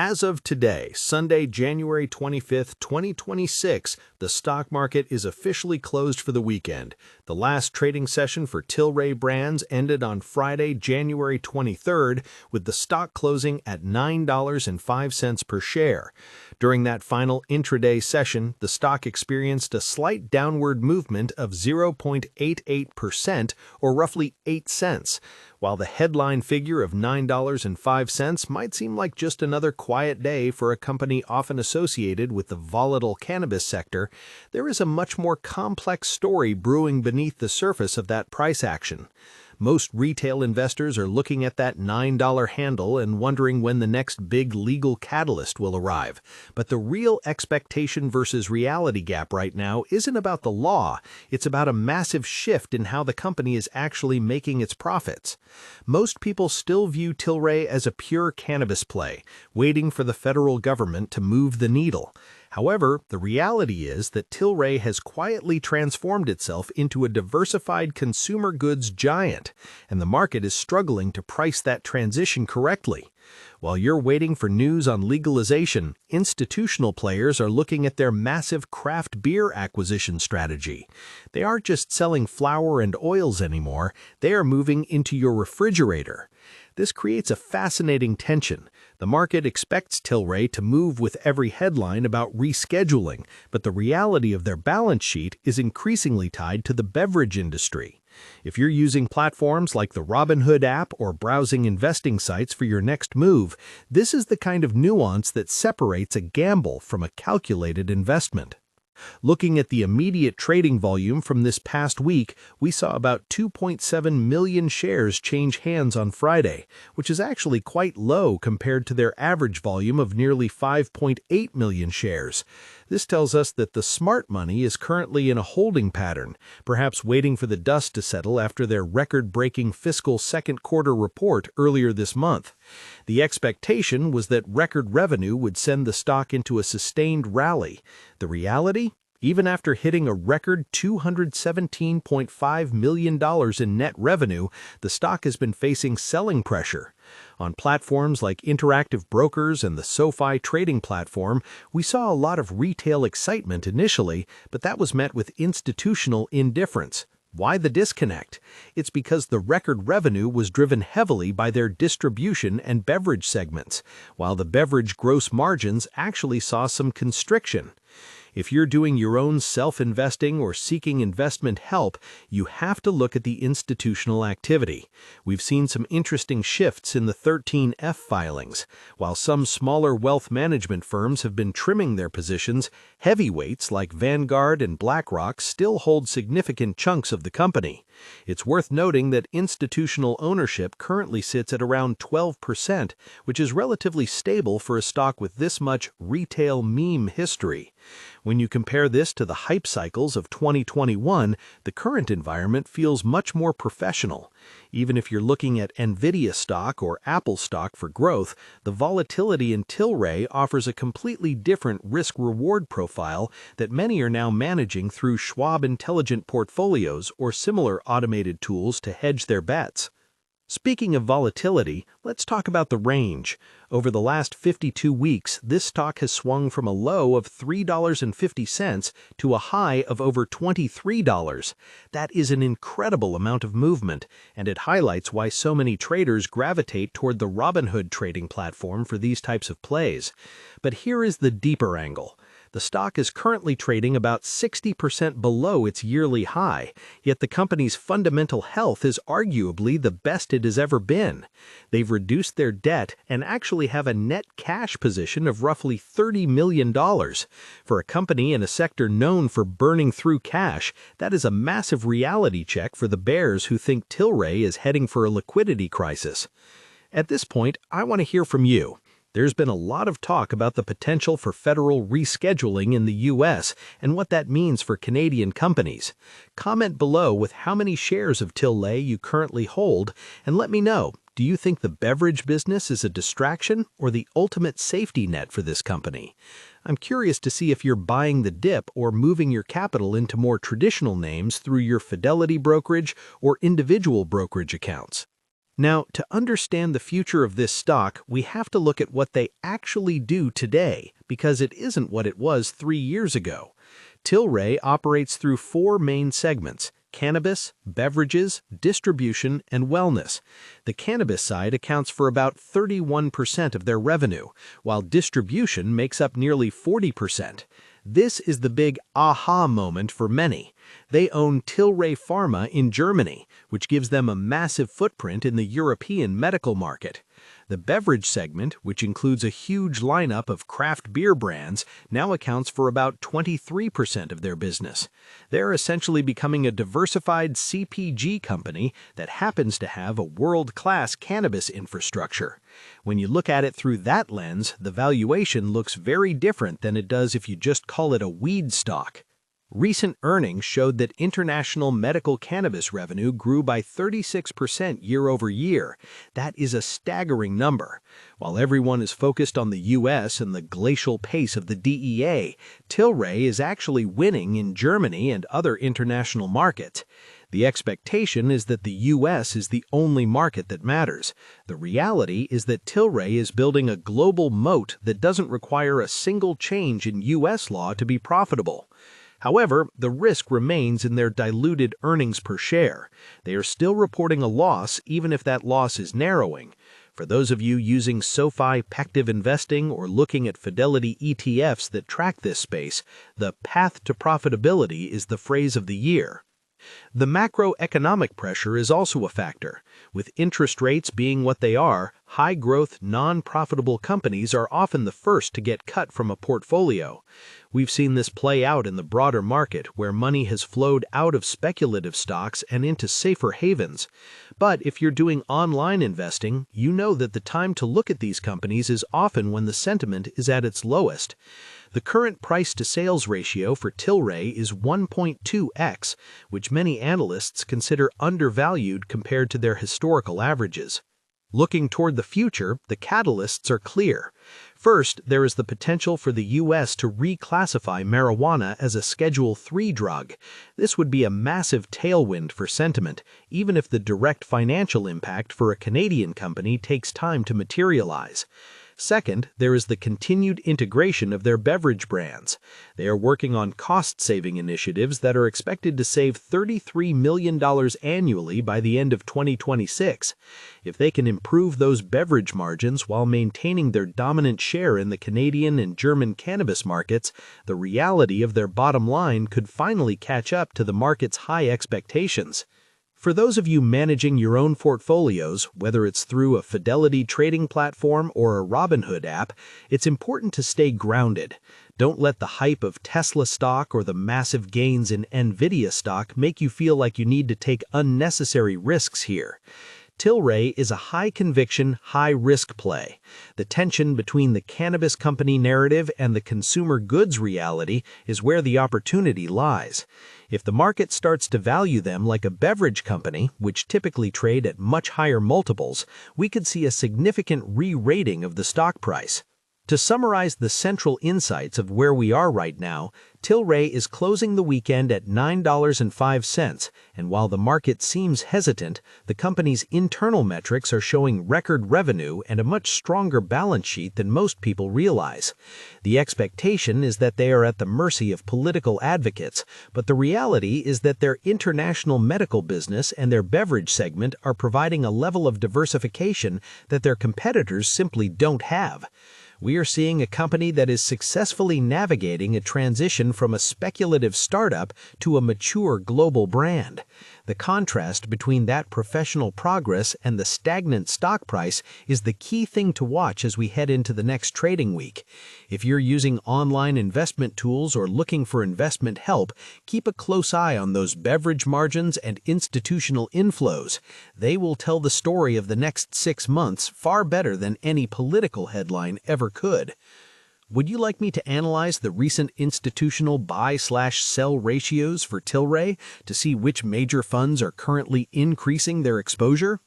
As of today, Sunday, January 25th, 2026, the stock market is officially closed for the weekend. The last trading session for Tilray Brands ended on Friday, January 23rd, with the stock closing at $9.05 per share. During that final intraday session, the stock experienced a slight downward movement of 0.88%, or roughly 8 cents. While the headline figure of $9.05 might seem like just another quiet day for a company often associated with the volatile cannabis sector, there is a much more complex story brewing beneath the surface of that price action. Most retail investors are looking at that $9 handle and wondering when the next big legal catalyst will arrive. But the real expectation versus reality gap right now isn't about the law, it's about a massive shift in how the company is actually making its profits. Most people still view Tilray as a pure cannabis play, waiting for the federal government to move the needle. However, the reality is that Tilray has quietly transformed itself into a diversified consumer goods giant, and the market is struggling to price that transition correctly. While you're waiting for news on legalization, institutional players are looking at their massive craft beer acquisition strategy. They aren't just selling flour and oils anymore, they are moving into your refrigerator. This creates a fascinating tension. The market expects Tilray to move with every headline about rescheduling, but the reality of their balance sheet is increasingly tied to the beverage industry. If you're using platforms like the Robinhood app or browsing investing sites for your next move, this is the kind of nuance that separates a gamble from a calculated investment. Looking at the immediate trading volume from this past week, we saw about 2.7 million shares change hands on Friday, which is actually quite low compared to their average volume of nearly 5.8 million shares. This tells us that the smart money is currently in a holding pattern, perhaps waiting for the dust to settle after their record-breaking fiscal second quarter report earlier this month. The expectation was that record revenue would send the stock into a sustained rally. The reality? Even after hitting a record $217.5 million in net revenue, the stock has been facing selling pressure. On platforms like Interactive Brokers and the SoFi trading platform, we saw a lot of retail excitement initially, but that was met with institutional indifference. Why the disconnect? It's because the record revenue was driven heavily by their distribution and beverage segments, while the beverage gross margins actually saw some constriction. If you're doing your own self-investing or seeking investment help, you have to look at the institutional activity. We've seen some interesting shifts in the 13F filings. While some smaller wealth management firms have been trimming their positions, heavyweights like Vanguard and BlackRock still hold significant chunks of the company. It's worth noting that institutional ownership currently sits at around 12%, which is relatively stable for a stock with this much retail meme history. When you compare this to the hype cycles of 2021, the current environment feels much more professional. Even if you're looking at Nvidia stock or Apple stock for growth, the volatility in Tilray offers a completely different risk-reward profile that many are now managing through Schwab Intelligent Portfolios or similar automated tools to hedge their bets. Speaking of volatility, let's talk about the range. Over the last 52 weeks, this stock has swung from a low of $3.50 to a high of over $23. That is an incredible amount of movement, and it highlights why so many traders gravitate toward the Robinhood trading platform for these types of plays. But here is the deeper angle. The stock is currently trading about 60% below its yearly high, yet the company's fundamental health is arguably the best it has ever been. They've reduced their debt and actually have a net cash position of roughly $30 million. For a company in a sector known for burning through cash, that is a massive reality check for the bears who think Tilray is heading for a liquidity crisis. At this point, I want to hear from you. There's been a lot of talk about the potential for federal rescheduling in the U.S. and what that means for Canadian companies. Comment below with how many shares of Tilray you currently hold, and let me know, do you think the beverage business is a distraction or the ultimate safety net for this company? I'm curious to see if you're buying the dip or moving your capital into more traditional names through your Fidelity brokerage or individual brokerage accounts. Now, to understand the future of this stock, we have to look at what they actually do today, because it isn't what it was 3 years ago. Tilray operates through 4 main segments: cannabis, beverages, distribution, and wellness. The cannabis side accounts for about 31% of their revenue, while distribution makes up nearly 40%. This is the big aha moment for many. They own Tilray Pharma in Germany, which gives them a massive footprint in the European medical market. The beverage segment, which includes a huge lineup of craft beer brands, now accounts for about 23% of their business. They're essentially becoming a diversified CPG company that happens to have a world-class cannabis infrastructure. When you look at it through that lens, the valuation looks very different than it does if you just call it a weed stock. Recent earnings showed that international medical cannabis revenue grew by 36% year over year. That is a staggering number. While everyone is focused on the U.S. and the glacial pace of the DEA, Tilray is actually winning in Germany and other international markets. The expectation is that the U.S. is the only market that matters. The reality is that Tilray is building a global moat that doesn't require a single change in U.S. law to be profitable. However, the risk remains in their diluted earnings per share. They are still reporting a loss even if that loss is narrowing. For those of you using SoFi Pective Investing or looking at Fidelity ETFs that track this space, the path to profitability is the phrase of the year. The macroeconomic pressure is also a factor. With interest rates being what they are, high-growth, non-profitable companies are often the first to get cut from a portfolio. We've seen this play out in the broader market, where money has flowed out of speculative stocks and into safer havens. But if you're doing online investing, you know that the time to look at these companies is often when the sentiment is at its lowest. The current price-to-sales ratio for Tilray is 1.2x, which many analysts consider undervalued compared to their historical averages. Looking toward the future, the catalysts are clear. First, there is the potential for the U.S. to reclassify marijuana as a Schedule III drug. This would be a massive tailwind for sentiment, even if the direct financial impact for a Canadian company takes time to materialize. Second, there is the continued integration of their beverage brands. They are working on cost-saving initiatives that are expected to save $33 million annually by the end of 2026. If they can improve those beverage margins while maintaining their dominant share in the Canadian and German cannabis markets, the reality of their bottom line could finally catch up to the market's high expectations. For those of you managing your own portfolios, whether it's through a Fidelity trading platform or a Robinhood app, it's important to stay grounded. Don't let the hype of Tesla stock or the massive gains in Nvidia stock make you feel like you need to take unnecessary risks here. Tilray is a high-conviction, high-risk play. The tension between the cannabis company narrative and the consumer goods reality is where the opportunity lies. If the market starts to value them like a beverage company, which typically trade at much higher multiples, we could see a significant re-rating of the stock price. To summarize the central insights of where we are right now, Tilray is closing the weekend at $9.05, and while the market seems hesitant, the company's internal metrics are showing record revenue and a much stronger balance sheet than most people realize. The expectation is that they are at the mercy of political advocates, but the reality is that their international medical business and their beverage segment are providing a level of diversification that their competitors simply don't have. We are seeing a company that is successfully navigating a transition from a speculative startup to a mature global brand. The contrast between that professional progress and the stagnant stock price is the key thing to watch as we head into the next trading week. If you're using online investment tools or looking for investment help, keep a close eye on those beverage margins and institutional inflows. They will tell the story of the next 6 months far better than any political headline ever could. Would you like me to analyze the recent institutional buy/sell ratios for Tilray to see which major funds are currently increasing their exposure?